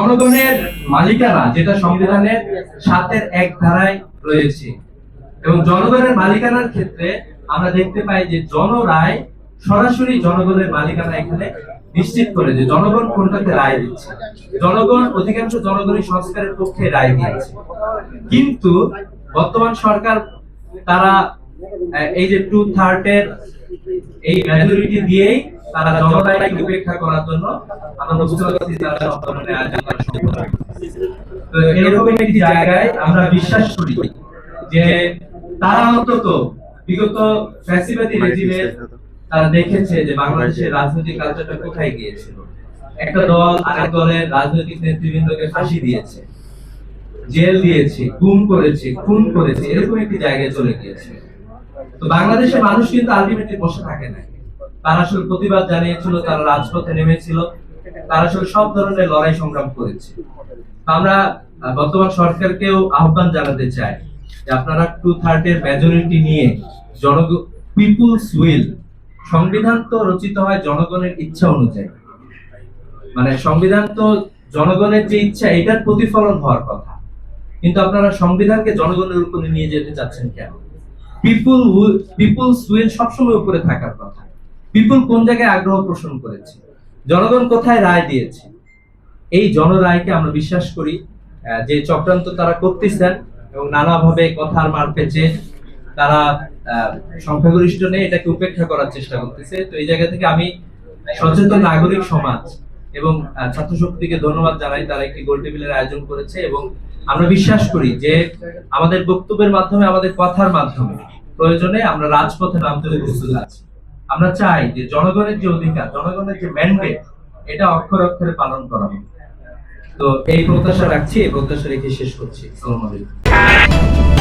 জনগণের মালিকানা যেটা সংবিধানের 7-1 ধারায় রয়েছে, এবং জনগণের মালিকানার ক্ষেত্রে আমরা দেখতে পাই যে জনরায় সরাসরি জনগণের মালিকানা এখানে নিশ্চিত করে যে জনগণ কোনটাতে রায় দিচ্ছে। জনগণ অধিকাংশ জনগণই সংস্কারের পক্ষে রায় দিয়েছে, কিন্তু বর্তমান সরকার তারা এই যে 2/3 এর এই মেজরিটি দিয়েই তারা জনরায়কে উপেক্ষা করার জন্য আমরা বুঝতে পারছি তারা সব ধরনের আয়োজন করা সম্ভব। তো এরকম একটি জায়গায় আমরা বিশ্বাস করি যে তারা অন্তত বিগত ফ্যাসিবাদী রেজিমের তারা দেখেছে যে বাংলাদেশের রাজনৈতিক কালচারটা কোথায় গিয়েছিল। একটা দল আরেক দলের রাজনৈতিক নেতৃবৃন্দকে ফাঁসি দিয়েছে, জেল দিয়েছে, গুম করেছে, খুন করেছে, এরকম একটি জায়গায় চলে গিয়েছে। তো বাংলাদেশের মানুষ কিন্তু আলটিমেটলি বসে থাকে না, তারা আসলে প্রতিবাদ জানিয়েছিল, তারা রাজপথে নেমেছিল, তারা আসলে সব ধরনের লড়াই সংগ্রাম করেছে। আমরা বর্তমান সরকারকেও আহ্বান জানাতে চাই যে আপনারা 2/3 এর মেজরিটি নিয়ে পিপুলস উইল, সংবিধান তো রচিত হয় জনগণের ইচ্ছা অনুযায়ী, মানে সংবিধান তো জনগণের যে ইচ্ছা এটার প্রতিফলন হওয়ার কথা, কিন্তু আপনারা সংবিধানকে জনগণের উপরে নিয়ে যেতে চাচ্ছেন কেন? পিপুলস উইল সবসময় উপরে থাকার কথা। পিপুল কোন জায়গায় আগ্রহ পোষণ করেছে, জনগণ কোথায় রায় দিয়েছে, এই জনরায়কে আমরা বিশ্বাস করি যে চক্রান্ত তারা করতেছেন এবং নানাভাবে কথার মার পেঁচে তারা সংখ্যাগরিষ্ঠ নেই এটাকে উপেক্ষা করার চেষ্টা করতেছে। তো এই জায়গা থেকে আমি সচেতন নাগরিক সমাজ এবং ছাত্র শক্তিকে ধন্যবাদ জানাই, তারা একটি গোল টেবিলের আয়োজন করেছে এবং আমরা বিশ্বাস করি যে আমাদের বক্তব্যের মাধ্যমে, আমাদের কথার মাধ্যমে প্রয়োজনে আমরা রাজপথে নামতে প্রস্তুত আছি। আমরা চাই যে জনগণের যে অধিকার, জনগণের যে ম্যান্ডেট, এটা অক্ষরে অক্ষরে পালন করা হবে। তো এই প্রত্যাশা রাখছি, এই প্রত্যাশা রেখে শেষ করছি। আসসালামু আলাইকুম।